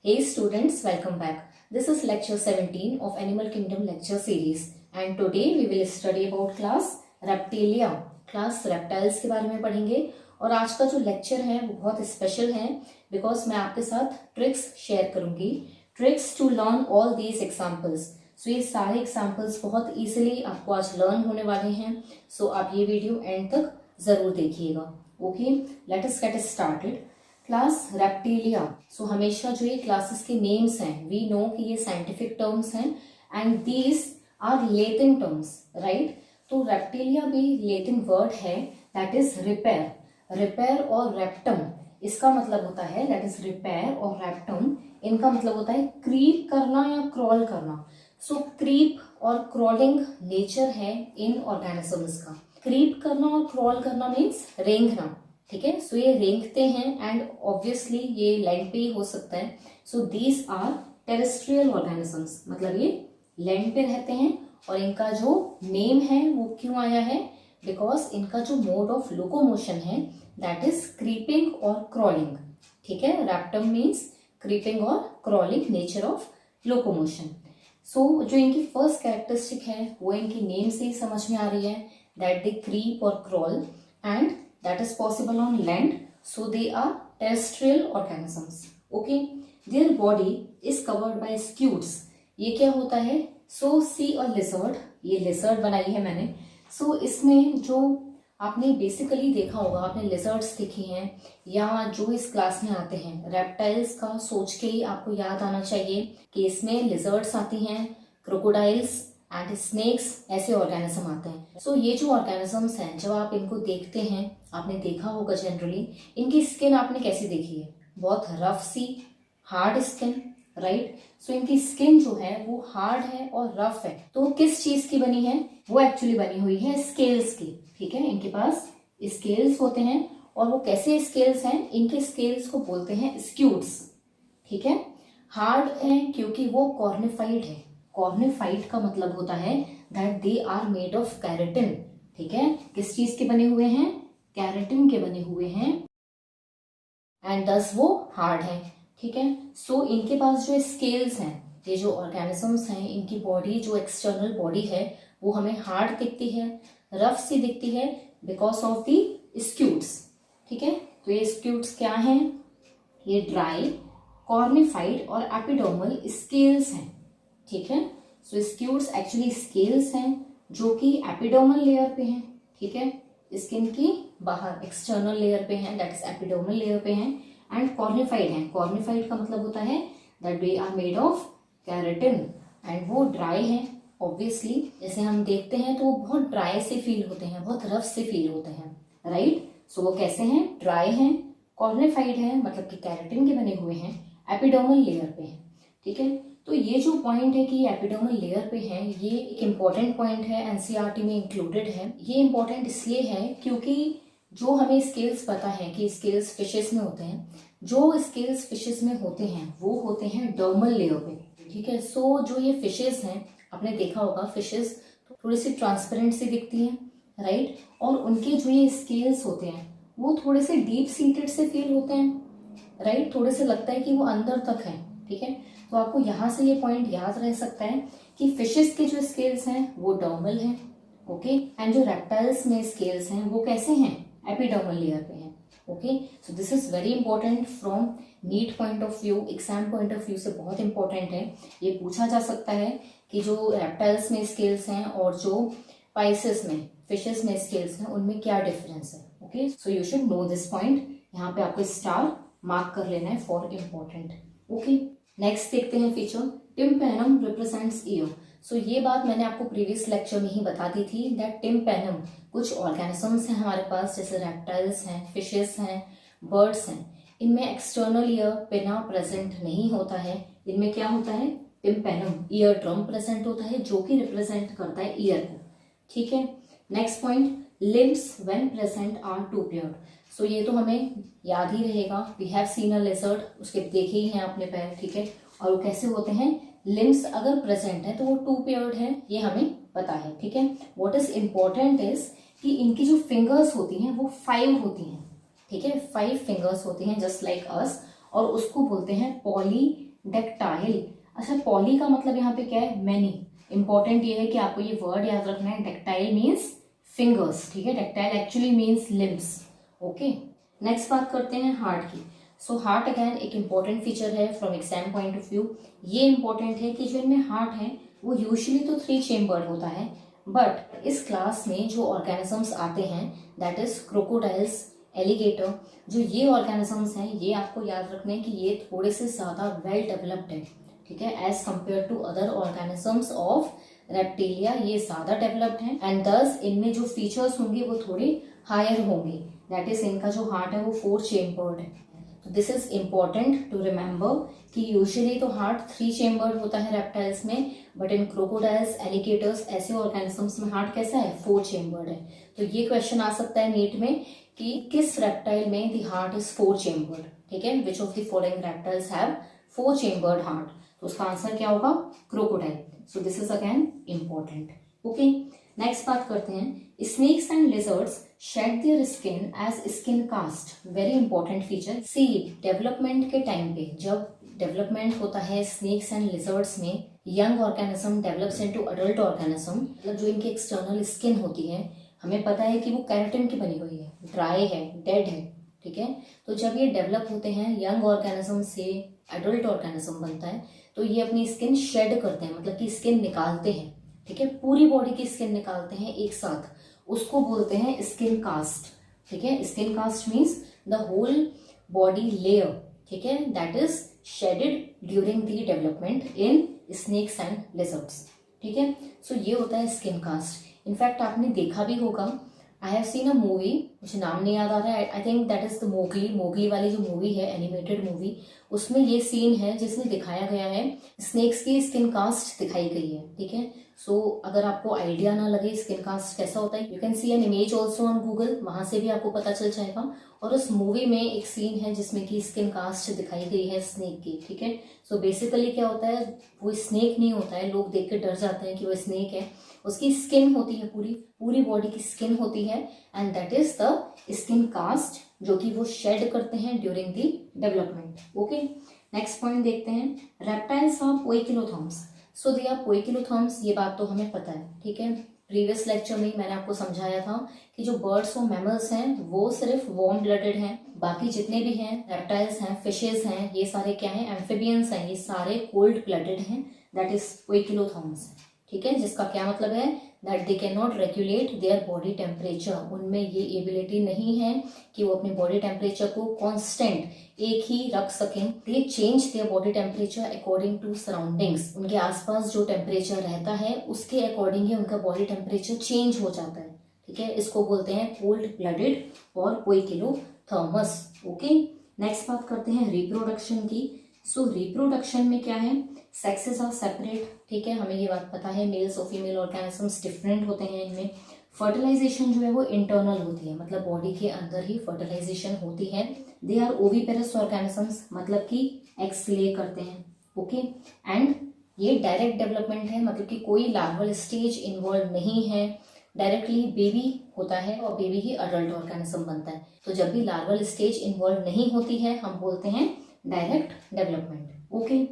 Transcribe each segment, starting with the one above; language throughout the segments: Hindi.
Hey students, welcome back. This is lecture 17 of Animal Kingdom lecture series and today we will study about class Reptilia. Class reptiles के बारे में पढ़ेंगे और आज का जो लेक्चर है वो बहुत स्पेशल है बिकॉज मैं आपके साथ ट्रिक्स शेयर करूंगी. Tricks to learn all these examples. So ये सारे एग्जाम्पल्स बहुत इजीली आपको आज लर्न होने वाले हैं. सो आप ये वीडियो एंड तक जरूर देखिएगा. Okay, let us get started. Class Reptilia. So हमेशा जो ये क्लासेस के नेम्स हैं वी नो कि ये साइंटिफिक टर्म्स हैं and these are Latin terms, right. तो रेप्टिलिया भी लैटिन वर्ड है दैट इज रिपेयर. रिपेयर और रेप्टम इसका मतलब होता है दैट इज रिपेयर और रेप्टम इनका मतलब होता है क्रीप करना या क्रॉल करना. सो क्रीप और क्रॉलिंग नेचर है इन ऑर्गेनिजम्स का. क्रीप करना और क्रॉल करना मीन्स रेंगना, ठीक है. सो ये रेंगते हैं एंड ऑब्वियसली ये लैंड पे ही हो सकता है. So these are terrestrial organisms, मतलब ये लैंड पे रहते हैं और इनका जो नेम है वो क्यों आया है बिकॉज इनका जो मोड ऑफ लोकोमोशन है दैट इज क्रीपिंग और क्रॉलिंग, ठीक है. रैप्टम मीन्स क्रीपिंग और क्रॉलिंग नेचर ऑफ लोकोमोशन. सो जो इनकी फर्स्ट कैरेक्टरिस्टिक है वो इनकी नेम से ही समझ में आ रही है दैट दे क्रीप और crawl and that is possible on land, so they are terrestrial organisms. Okay, their body is covered by scutes. ये क्या होता है? So see a lizard, ये lizard बनाई है मैंने. So इसमें जो आपने बेसिकली देखा होगा, आपने lizards देखी हैं या जो इस क्लास में आते हैं रेप्टाइल्स का सोच के ही आपको याद आना चाहिए कि इसमें lizards आती हैं, crocodiles एंड स्नेक्स ऐसे ऑर्गेनिज्म आते हैं. सो ये जो ऑर्गेनिजम्स हैं जब आप इनको देखते हैं, आपने देखा होगा जनरली इनकी स्किन आपने कैसी देखी है, बहुत रफ सी हार्ड स्किन, राइट. सो इनकी स्किन जो है वो हार्ड है और रफ है. तो किस चीज की बनी है? वो एक्चुअली बनी हुई है स्केल्स की, ठीक है. इनके पास स्केल्स होते हैं और वो कैसे स्केल्स हैं? इनके स्केल्स को बोलते हैं स्क्यूट्स, ठीक है. हार्ड है क्योंकि वो कॉर्निफाइड है. कॉर्निफाइड का मतलब होता है that they are made of keratin, ठीक है. किस चीज के बने हुए हैं? कैरेटिन के बने हुए हैं एंड दस वो हार्ड है, ठीक है. सो इनके पास जो स्केल्स हैं, ये जो ऑर्गेनिजम्स हैं इनकी बॉडी जो एक्सटर्नल बॉडी है वो हमें हार्ड दिखती है, रफ सी दिखती है बिकॉज ऑफ दी स्क्यूट्स, ठीक है. तो ये स्क्यूट्स क्या हैं? ये ड्राई, कॉर्निफाइड और एपिडर्मल स्केल्स हैं, ठीक है. सो स्क्यूट्स एक्चुअली स्केल्स हैं जो कि एपिडर्मल लेयर पे हैं, ठीक है. स्किन की बाहर एक्सटर्नल लेयर पे हैं दैट इज एपिडर्मल लेयर पे हैं एंड कॉर्निफाइड हैं. कॉर्निफाइड का मतलब होता है that they are made of keratin and वो ड्राई हैं. ऑब्वियसली जैसे हम देखते हैं तो वो बहुत ड्राई से फील होते हैं, बहुत रफ से फील होते हैं, राइट. सो वो कैसे हैं? ड्राई हैं, कॉर्निफाइड है मतलब कि कैरेटिन के बने हुए हैं, एपिडर्मल लेयर पे हैं, ठीक है. तो ये जो पॉइंट है कि ये एपिडर्मल लेयर पे है ये एक इम्पॉर्टेंट पॉइंट है, एनसीईआरटी में इंक्लूडेड है. ये इम्पॉर्टेंट इसलिए है क्योंकि जो हमें स्केल्स पता है कि स्केल्स फिशेस में होते हैं, जो स्केल्स फिशेस में होते हैं वो होते हैं डर्मल लेयर पे, ठीक है. सो जो ये फिशेस हैं आपने देखा होगा फिशेस थोड़ी सी ट्रांसपेरेंट सी दिखती हैं, राइट. और उनके जो ये स्केल्स होते हैं वो थोड़े से डीप सीटेड से फील होते हैं, राइट. थोड़े से लगता है कि वो अंदर तक है, ठीक है. तो आपको यहाँ से ये पॉइंट याद रह सकता है कि फिशेस के जो स्केल्स हैं वो डर्मल हैं, ओके. एंड जो रेप्टाइल्स में स्केल्स हैं वो कैसे हैं? एपिडर्मल लेयर पे हैं, okay. So this is very important from NEET point of view, exam point of view से बहुत इंपॉर्टेंट है. ये पूछा जा सकता है कि जो रेप्टाइल्स में स्केल्स हैं और जो पाइसेस में फिशेस में स्केल्स हैं उनमें क्या डिफरेंस है, okay. So you should know this point. यहाँ पे आपको स्टार मार्क कर लेना है फॉर इम्पोर्टेंट, ओके. नेक्स्ट देखते हैं feature. Tympanum represents ear. So ये बात मैंने आपको प्रीवियस लेक्चर में ही बता दी थी दैट टिम्पैनम कुछ ऑर्गेनिजम्स हैं हमारे पास जैसे रेप्टाइल्स हैं, फिशेस हैं, बर्ड्स हैं, इनमें एक्सटर्नल ईयर पिना प्रेजेंट नहीं होता है. इनमें क्या होता है? टिम्पैनम ईयर ड्रम प्रेजेंट होता है जो कि रिप्रेजेंट करता है ईयर को, ठीक है. Next point, limbs when present are two paired. So ये तो हमें याद ही रहेगा. We have seen a lizard, उसके देखे ही हैं आपने पैर, ठीक है. और वो कैसे होते हैं? लिम्स अगर प्रेजेंट है तो वो टू पेयर्ड है, ये हमें पता है, ठीक है. व्हाट इज इम्पोर्टेंट इज कि इनकी जो फिंगर्स होती हैं वो 5 होती हैं, ठीक है. 5 फिंगर्स होती हैं जस्ट लाइक अस और उसको बोलते हैं पॉली डेक्टाइल। अच्छा, पॉली का मतलब यहाँ पे क्या है? मैनी। इंपॉर्टेंट ये है कि आपको ये वर्ड याद रखना है, डेक्टाइल मीन्स फिंगर्स, ठीक है। Dactyl actually means limbs. Okay, next बात करते हैं हार्ट की। सो हार्ट अगैन एक इंपॉर्टेंट फीचर है from exam point of view. ये इंपॉर्टेंट है कि जो इनमें हार्ट है वो यूजुअली तो 3 चेम्बर्ड होता है, बट इस क्लास में जो ऑर्गेनिजम्स आते हैं दैट इज क्रोकोडाइल्स, एलिगेटर, जो ये ऑर्गेनिजम्स हैं ये आपको याद रखने हैं कि ये थोड़े से ज़्यादा वेल डेवलप्ड है, ठीक है, as compare to other organisms of Reptilia. ये ज़्यादा डेवलप्ड हैं एंड दस इनमें जो फीचर्स होंगे वो थोड़े हायर होंगे। दैट इज इनका जो हार्ट है वो 4 चेम्बर्ड है। तो this is important to remember कि यूजुअली तो हार्ट 3 चेम्बर्ड होता है रेप्टाइल्स में, बट इन क्रोकोडाइल्स, एलिगेटर्स ऐसे ऑर्गेनिजम्स में हार्ट कैसा है? 4 चेम्बर्ड है। तो ये क्वेश्चन आ सकता है नीट में कि किस रेप्टाइल में द हार्ट इज 4 चेम्बर्ड, ठीक है, which of the following reptiles have 4 chambered heart. तो उसका आंसर क्या होगा? Crocodile. So this is again important. Okay, next बात करते हैं, snakes and lizards shed their skin as skin cast. Very important feature. See, development के टाइम पे जब डेवलपमेंट होता है स्नेक्स एंड लिजर्ड्स में, young organism develops into adult organism, मतलब जो इनकी एक्सटर्नल स्किन होती है हमें पता है कि वो केराटिन की बनी हुई है, ड्राई है, डेड है, ठीक है। तो जब ये डेवलप होते हैं यंग ऑर्गेनिज्म से एडल्ट ऑर्गेनिज्म बनता है, तो ये अपनी स्किन शेड करते हैं, मतलब कि स्किन निकालते हैं, ठीक है, पूरी बॉडी की स्किन निकालते हैं एक साथ, उसको बोलते हैं स्किन कास्ट, ठीक है। Skin cast means the whole body layer, ठीक है, that is shedded during the development in snakes and lizards, ठीक है। सो ये होता है स्किन कास्ट। इनफैक्ट आपने देखा भी होगा, I have seen a movie, मुझे नाम नहीं याद आ रहा है, I think that is the Mowgli. Mowgli वाली जो मूवी है, एनिमेटेड मूवी, उसमें ये सीन है जिसमें दिखाया गया है स्नेक्स की स्किन कास्ट दिखाई गई है, ठीक है। सो अगर आपको आइडिया ना लगे स्किन कास्ट कैसा होता है, you can see an image also on Google, वहां से भी आपको पता चल जाएगा। और उस मूवी में एक सीन है जिसमें कि स्किन कास्ट दिखाई गई है स्नेक की, ठीक है। सो बेसिकली क्या होता है, वो स्नेक नहीं होता है, लोग देख के डर जाते हैं कि वो स्नेक है, उसकी स्किन होती है, पूरी पूरी बॉडी की स्किन होती है, and that is the skin cast जो कि वो शेड करते हैं during the development. Okay, next point देखते हैं, reptiles are poikilotherms. So they are poikilotherms, ये बात तो हमें पता है, ठीक है। प्रीवियस लेक्चर में मैंने आपको समझाया था कि जो बर्ड्स और मैमल्स हैं वो सिर्फ वार्म ब्लडेड हैं, बाकी जितने भी हैं रेप्टाइल्स हैं, फिशेज हैं, ये सारे क्या हैं? एम्फिबियंस हैं, ये सारे कोल्ड ब्लडेड हैं, दैट इज पोइकिलोथर्म्स, ठीक है। जिसका क्या मतलब है? That they can not regulate there body temperature. उनमें ये एबिलिटी नहीं है कि वो अपने बॉडी टेम्परेचर को कांस्टेंट एक ही रख सकें। They change their body temperature according to surroundings. उनके आसपास जो टेम्परेचर रहता है उसके अकॉर्डिंग ही उनका बॉडी टेम्परेचर चेंज हो जाता है, ठीक है। इसको बोलते हैं कोल्ड ब्लडेड और पोइकिलोथर्मस। ओके, नेक्स्ट बात करते हैं रिप्रोडक्शन की। सो रिप्रोडक्शन में क्या है? सेक्सेस आर सेपरेट, ठीक है, हमें ये बात पता है। मेल्स और फीमेल ऑर्गेनिजम्स डिफरेंट होते हैं इनमें। फर्टिलाइजेशन जो है वो इंटरनल होती है, मतलब बॉडी के अंदर ही फर्टिलाइजेशन होती है। दे आर ओविपेरस ऑर्गेनिजम्स, मतलब कि एग्स ले करते हैं, ओके। एंड ये डायरेक्ट डेवलपमेंट है, मतलब कि कोई लार्वल स्टेज इन्वॉल्व नहीं है, डायरेक्टली बेबी होता है और बेबी ही अडल्ट ऑर्गेनिज्म बनता है। तो जब भी लार्वल स्टेज इन्वॉल्व नहीं होती है हम बोलते हैं डायरेक्ट डेवलपमेंट। ओके,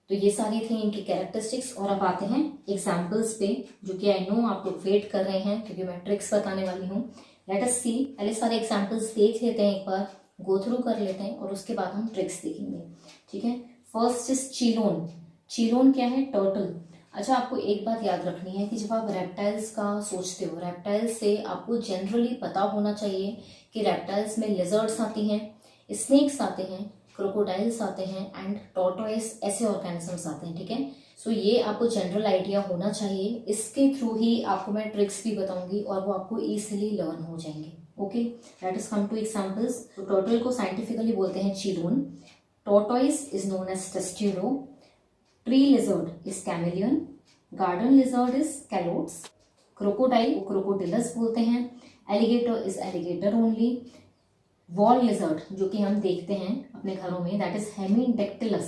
तो ये सारी थी इनकी कैरेक्टरिस्टिक्स। और अब आते हैं एग्जाम्पल्स पे, जो कि आई नो आप लोग वेट कर रहे हैं क्योंकि मैं ट्रिक्स बताने वाली हूँ। लेट अस सी, पहले सारे एग्जाम्पल्स देख लेते हैं, एक बार गो थ्रू कर लेते हैं और उसके बाद हम ट्रिक्स देखेंगे, ठीक है। First is चीलोन। चीलोन क्या है? टर्टल। अच्छा, आपको एक बात याद रखनी है कि जब आप रेप्टाइल्स का सोचते हो, रेप्टाइल्स से आपको जनरली पता होना चाहिए कि रेप्टाइल्स में लिजर्ड्स आती हैं, स्नेक्स आते हैं, क्रोकोडाइल्स आते हैं एंड टॉर्टोइस, ऐसे ऑर्गेनिजम्स आते हैं, ठीक है। सो ये आपको जनरल आइडिया होना चाहिए, इसके थ्रू ही आपको मैं ट्रिक्स भी बताऊंगी और वो आपको इजीली लर्न हो जाएंगे। Okay, let us come to examples. तो टर्टल को साइंटिफिकली बोलते हैं Chelone, tortoise is known as Testudo, tree lizard is chameleon, garden lizard is Calotes, crocodile को क्रोकोडिलस बोलते हैं, alligator is alligator only, wall lizard जो कि हम देखते हैं अपने घरों में दैट इज हेमीडेक्टिलस,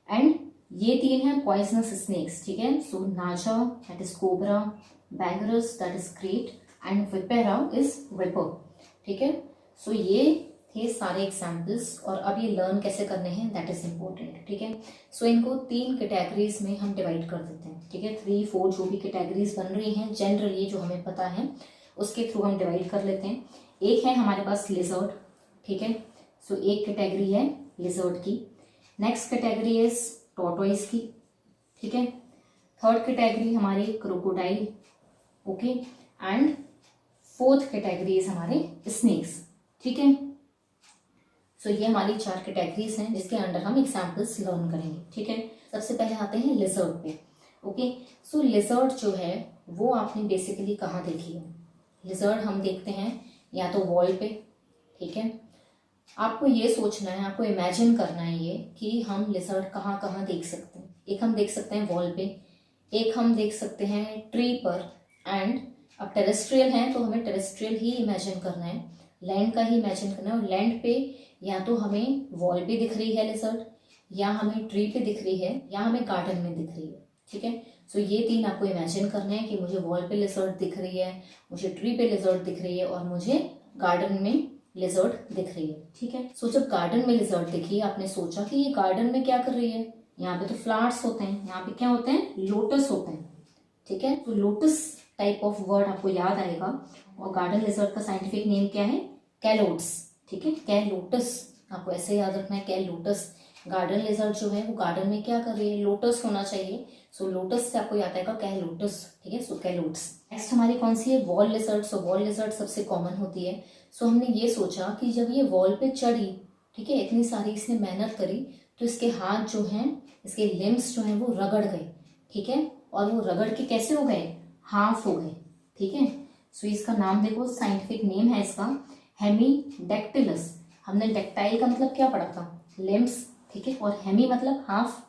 एंड ये 3 हैं पॉइजनस स्नेक्स, ठीक है। So Naja that is cobra, Bungarus that is krait and Vipera is viper, ठीक है। सो ये थे सारे एग्जाम्पल्स, और अब ये लर्न कैसे करने हैं दैट इज इम्पोर्टेंट, ठीक है। सो इनको 3 कैटेगरीज में हम डिवाइड कर देते हैं, ठीक है। 3, 4 जो भी कैटेगरीज बन रही हैं जनरली जो हमें पता है उसके थ्रू हम डिवाइड कर लेते हैं। एक है हमारे पास लिजर्ड, ठीक है। सो एक कैटेगरी है लिजर्ड की। नेक्स्ट कैटेगरी इज टॉर्टोइज की, ठीक है। थर्ड कैटेगरी हमारी crocodile, okay. And fourth category is हमारे स्नेक्स, ठीक है। सो ये हमारी 4 कैटेगरीज हैं जिसके अंडर हम एग्जाम्पल्स लर्न करेंगे, ठीक है। सबसे पहले आते हैं लिजर्ड पे, ओके। सो लिजर्ड जो है वो आपने बेसिकली कहाँ देखी है? लिजर्ड हम देखते हैं या तो वॉल पे, ठीक है। आपको ये सोचना है, आपको इमेजिन करना है ये कि हम लिजर्ड कहाँ कहाँ देख सकते हैं। एक हम देख सकते हैं वॉल पे, एक हम देख सकते हैं ट्री पर, एंड अब टेरेस्ट्रियल है तो हमें टेरेस्ट्रियल ही इमेजिन करना है, लैंड का ही इमेजिन करना है। और लैंड पे या तो हमें वॉल पे दिख रही है लिजर्ड, या हमें ट्री पे दिख रही है, या हमें गार्डन में दिख रही है, ठीक है। सो ये 3 आपको इमेजिन करने हैं कि मुझे वॉल पे लिजर्ड दिख रही है, मुझे ट्री पे लिजर्ड दिख रही है, और मुझे गार्डन में लिजर्ड दिख रही है, ठीक है। सो जब गार्डन में लिजर्ड दिखी, आपने सोचा कि ये गार्डन में क्या कर रही है? यहाँ पे तो फ्लावर्स होते हैं, यहाँ पे क्या होते हैं? लोटस होते हैं, ठीक है। तो लोटस टाइप ऑफ वर्ड आपको याद आएगा। और गार्डन लिजर्ड का साइंटिफिक नेम क्या है? कैलोट्स, ठीक है। कैलोटस आपको ऐसे याद रखना है, कैलोटस। गार्डन लिजर्ड जो है वो गार्डन में क्या कर रही है? लोटस होना चाहिए। सो लोटस से आपको याद आएगा कैलोटस, ठीक है। सो कैलोट्स। नेक्स्ट हमारी कौन सी है? Wall lizard. So wall lizard सबसे कॉमन होती है। सो हमने ये सोचा कि जब ये वॉल पे चढ़ी, ठीक है, इतनी सारी इसने मेहनत करी, तो इसके हाथ जो हैं, इसके लिम्स जो हैं वो रगड़ गए, ठीक है। और वो रगड़ के कैसे हो गए? हाफ हो गए, ठीक है। सो इसका नाम देखो, साइंटिफिक नेम है इसका हेमीडेक्टिलस। हमने डेक्टाइल का मतलब क्या पढ़ा था? लिम्स, ठीक है। और हेमी मतलब हाफ।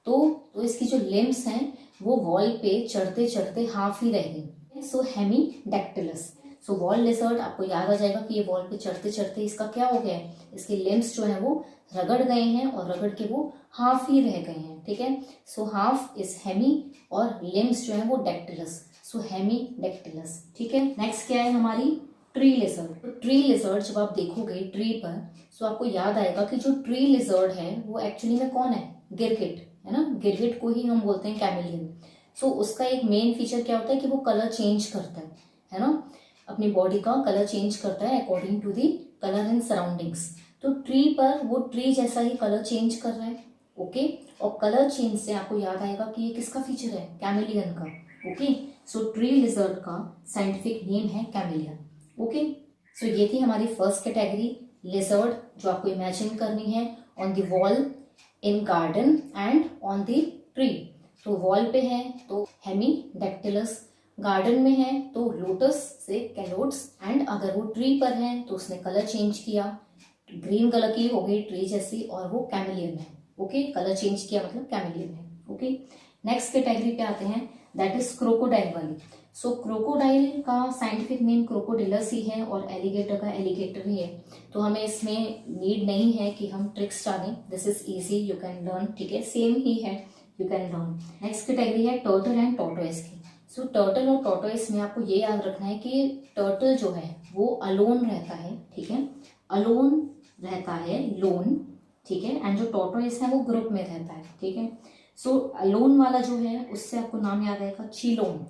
तो इसकी जो लिम्स हैं वो वॉल पे चढ़ते चढ़ते हाफ ही रह गई। सो हेमीडेक्टिलस। सो वॉल लिजर्ड आपको याद आ जाएगा कि ये वॉल पे चढ़ते चढ़ते इसका क्या हो गया है? इसके लिम्स जो है वो रगड़ गए हैं, और रगड़ के वो हाफ ही रह गए हैं, ठीक है। सो हाफ इज हेमी और लिम्स जो है वो डेक्टिलस। सो हेमीडेक्टिलस, ठीक है। नेक्स्ट क्या है हमारी? Tree lizard. तो ट्री लिजर्ड जब आप देखोगे ट्री पर, सो आपको याद आएगा कि जो ट्री लिजर्ड है वो एक्चुअली में कौन है? गिरगिट, है ना। गिरगिट को ही हम बोलते हैं कैमेलियन। सो उसका एक मेन फीचर क्या होता है कि वो कलर चेंज करता है ना, अपनी बॉडी का कलर चेंज करता है according to the colour in surroundings. तो ट्री पर वो ट्री जैसा ही कलर चेंज कर रहा है, ओके। और कलर चेंज से आपको याद आएगा कि ये किसका फीचर है? कैमेलियन का, ओके। सो ट्री लिजर्ड का साइंटिफिक नेम है कैमेलियन, ओके। सो ये थी हमारी फर्स्ट कैटेगरी लिजर्ड, जो आपको इमेजिन करनी है on the wall, in garden and on the tree. तो वॉल पे है तो हेमीडेक्टिलस, गार्डन में है तो लोटस से कैलोट्स, एंड अगर वो ट्री पर है तो उसने कलर चेंज किया, ग्रीन कलर की हो गई ट्री जैसी, और वो कैमेलियन है, ओके। कलर चेंज किया मतलब कैमेलियन है, ओके। नेक्स्ट कैटेगरी पे आते हैं, दैट इज क्रोकोडाइल वाली। सो क्रोकोडाइल का साइंटिफिक नेम क्रोकोडिलस ही है, और एलिगेटर का एलिगेटर ही है। तो हमें इसमें नीड नहीं है कि हम ट्रिक्स डालें, this is easy, you can learn, ठीक है, सेम ही है, you can learn. Next category है टर्टल एंड टॉर्टोइस की। सो टर्टल और टॉर्टोइस में आपको ये याद रखना है कि टर्टल जो है वो अलोन रहता है, ठीक है, अलोन रहता है, लोन, ठीक है। एंड जो टॉर्टोइस है वो ग्रुप में रहता है, ठीक है। सो अलोन वाला जो है उससे आपको नाम याद आएगा चिलोन,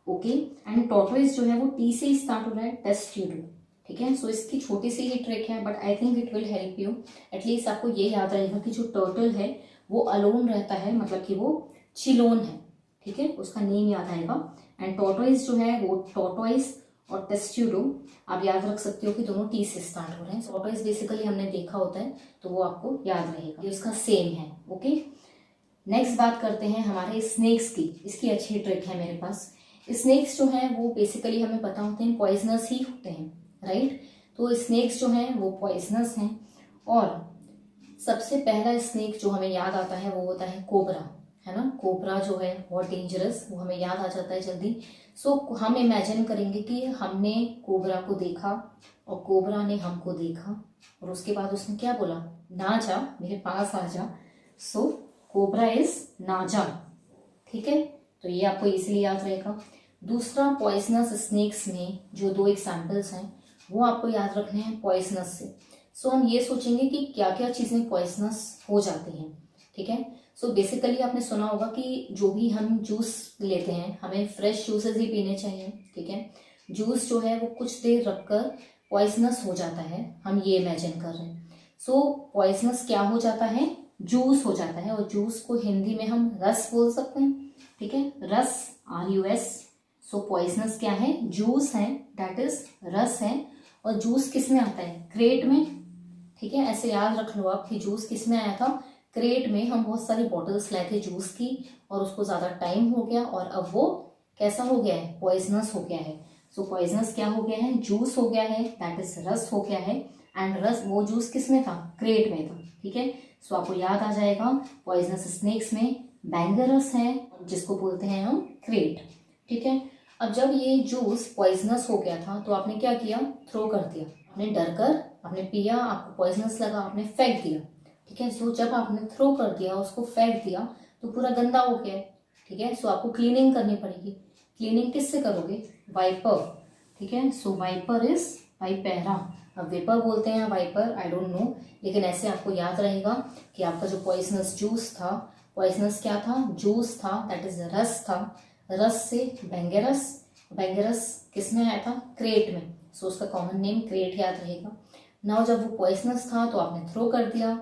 ओके। एंड टॉर्टोइस जो है वो टी से स्टार्ट हो रहा है, टेस्ट्यूडो, ठीक है। सो इसकी छोटी सी ही ट्रिक है, but I think it will help you. At least आपको ये याद रहेगा कि जो टर्टल है वो अलोन रहता है, मतलब कि वो चिलोन है, ठीक है, उसका नेम याद आएगा। एंड टॉर्टोइस जो है वो टॉर्टोइस और टेस्ट्यूडो आप याद रख सकते हो कि दोनों टी से स्टार्ट हो रहे हैं। टॉर्टोइस बेसिकली हमने देखा होता है तो वो आपको याद रहेगा, ये उसका सेम है, ओके। नेक्स्ट बात करते हैं हमारे स्नेक्स की। इसकी अच्छी ट्रिक है मेरे पास। स्नेक्स जो है वो बेसिकली हमें पता होते हैं पॉइजनस ही होते हैं, राइट। तो स्नेक्स जो हैं वो पॉइजनस हैं, और सबसे पहला स्नेक जो हमें याद आता है वो होता है कोबरा, है ना। कोबरा जो है बहुत डेंजरस, वो हमें याद आ जाता है जल्दी। सो हम इमेजिन करेंगे कि हमने कोबरा को देखा और कोबरा ने हमको देखा, और उसके बाद उसने क्या बोला? ना जा, मेरे पास आ जा। सो कोबरा इज नाजा, ठीक है। तो ये आपको इसीलिए याद रहेगा। दूसरा, पॉइजनस स्नेक्स में जो 2 एग्जाम्पल्स हैं वो आपको याद रखने हैं पॉइजनस से। सो हम ये सोचेंगे कि क्या क्या चीजें पॉइजनस हो जाती हैं, ठीक है। सो बेसिकली आपने सुना होगा कि जो भी हम जूस लेते हैं हमें फ्रेश जूसेस ही पीने चाहिए, ठीक है। जूस जो है वो कुछ देर रखकर पॉइजनस हो जाता है, हम ये इमेजिन कर रहे हैं। सो पॉइजनस क्या हो जाता है, जूस हो जाता है, और जूस को हिंदी में हम रस बोल सकते हैं, ठीक है, रस, RUS। सो पॉइजनस क्या है, जूस है, दैट इज रस है। और जूस किस में आता है, क्रेट में, ठीक है। ऐसे याद रख लो आप कि जूस किस में आया था, क्रेट में। हम बहुत सारी बॉटल्स लाए थे जूस की और उसको ज्यादा टाइम हो गया और अब वो कैसा हो गया है, पॉइजनस हो गया है। सो पॉइजनस क्या हो गया है, जूस हो गया है, दैट इज रस हो गया है। एंड रस, वो जूस किस में था, क्रेट में था, ठीक है। सो आपको याद आ जाएगा पॉइजनस स्नेक्स में बैंगरस है जिसको बोलते हैं हम क्रेट, ठीक है। अब जब ये जूस पॉइजनस हो गया था तो आपने क्या किया, थ्रो कर दिया, आपने डर कर आपने पिया, आपको पॉइजनस लगा, आपने फेंक दिया, ठीक है। सो जब आपने थ्रो कर दिया, उसको फेंक दिया तो पूरा गंदा हो गया, ठीक है। सो आपको क्लीनिंग करनी पड़ेगी। क्लीनिंग किससे करोगे, वाइपर, ठीक है। सो वाइपर इज वाइपेरा। अब वेपर बोलते हैं वाइपर, आई डोंट नो, लेकिन ऐसे आपको याद रहेगा कि आपका जो पॉइजनस जूस था, पॉइजनस क्या था, जूस था, दैट इज रस था, रस से बैंगरस, बैंगरस किस में आया था, क्रेट में। सो उसका कॉमन नेम क्रेट याद रहेगा। नाउ जब वो पॉइजनस था तो आपने थ्रो कर दिया,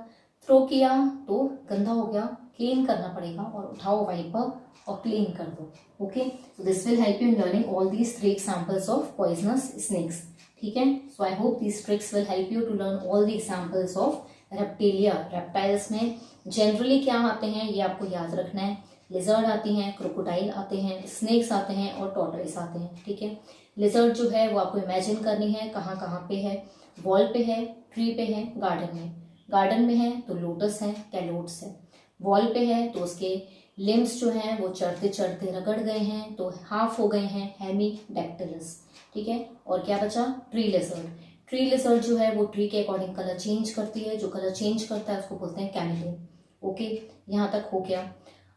थ्रो किया तो गंदा हो गया, क्लीन करना पड़ेगा, और उठाओ वाइपर और क्लीन कर दो, okay. So this will help you in learning all these 3 examples of poisonous snakes, ठीक है। So I hope these tricks will help you to learn all the examples of Reptilia. Reptiles में जनरली क्या आते हैं ये आपको याद रखना है, लिजर्ड आती हैं, क्रोकोडाइल आते हैं, स्नेक्स आते हैं और टॉर्टोइस आते हैं, ठीक है। लिजर्ड जो है वो आपको इमेजिन करनी है कहाँ कहाँ पे है, वॉल पे है, ट्री पे है, गार्डन में। गार्डन में है तो लोटस है, कैलोट्स है। वॉल पे है तो उसके लिम्स जो हैं वो चढ़ते चढ़ते रगड़ गए हैं तो हाफ हो गए हैं, हेमीडेक्टिलस, ठीक है। और क्या बचा, ट्री लिजर्ड। ट्री लिजर्ड जो है वो ट्री के अकॉर्डिंग कलर चेंज करती है, जो कलर चेंज करता है उसको बोलते हैं कैमिलियन, ओके। यहाँ तक हो गया।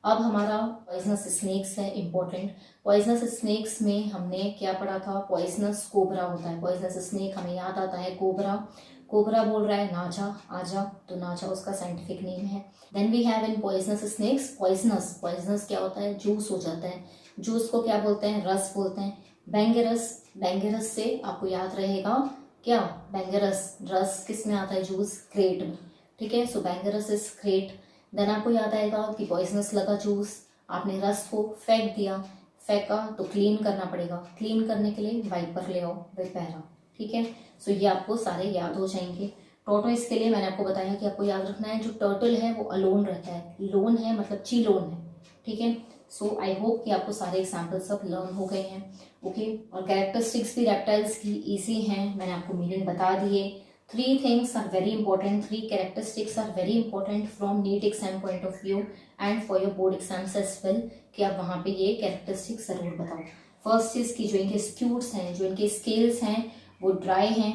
अब हमारा पॉइजनस स्नेक्स है इंपॉर्टेंट। पॉइजनस स्नेक्स में हमने क्या पढ़ा था, पॉइजनस कोबरा होता है, पॉइजनस स्नेक हमें याद आता है कोबरा। कोबरा बोल रहा है नाजा, आजा, तो नाजा उसका साइंटिफिक नेम है। Then we have in poisonous snakes poisonous, poisonous क्या होता है, जूस हो जाता है, जूस को क्या बोलते हैं, रस बोलते हैं। बैंगरस, बैंगरस से आपको याद रहेगा क्या, बैंगरस, रस किस में आता है, जूस क्रेट में, ठीक है। सो बैंगरस इज क्रेट। देन आपको याद आएगा कि पॉइजनस लगा जूस, आपने रस को फेंक दिया, फेंका तो क्लीन करना पड़ेगा, क्लीन करने के लिए वाइपर ले आओ, वाइपेरा, ठीक है। सो ये आपको सारे याद हो जाएंगे। टॉर्टोइस के लिए मैंने आपको बताया कि आपको याद रखना है जो टर्टल है वो अलोन रहता है, लोन है मतलब चिलोन है, ठीक है। सो आई होप कि आपको सारे एग्जाम्पल सब लर्न हो गए हैं, ओके। और कैरेक्टरिस्टिक्स भी रेप्टाइल्स की इजी हैं, मैंने आपको मीनिंग बता दिए। 3 things are very important, 3 characteristics are very important from NEET exam point of view and for your board exams as well, कि आप वहाँ पे ये कैरेक्टरिस्टिक्स जरूर बताओ। फर्स्ट चीज की जो इनके स्क्यूट्स हैं, जो इनके स्केल्स हैं वो ड्राई हैं,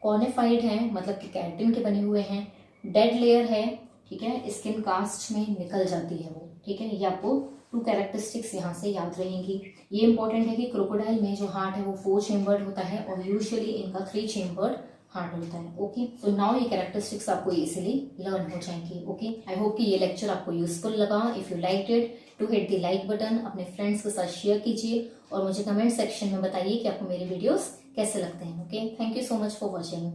कॉनिफाइड हैं मतलब कि केराटिन के बने हुए हैं, डेड लेयर है, ठीक है, स्किन कास्ट में निकल जाती है वो, ठीक है। ये आपको 2 कैरेक्टरिस्टिक्स यहाँ से याद रहेंगी। ये इंपॉर्टेंट है कि क्रोकोडाइल में जो हार्ट है वो 4 चेम्बर्ड होता है और यूजुअली इनका 3 चेम्बर्ड हार्ट होता है, ओके। सो नाउ ये कैरेक्टरिस्टिक्स आपको इजीली लर्न हो जाएंगी, ओके। आई होप कि ये लेक्चर आपको यूजफुल लगा। If you like it to hit the like button, अपने फ्रेंड्स के साथ शेयर कीजिए और मुझे कमेंट सेक्शन में बताइए कि आपको मेरे वीडियोस कैसे लगते हैं, okay. Thank you so much for watching.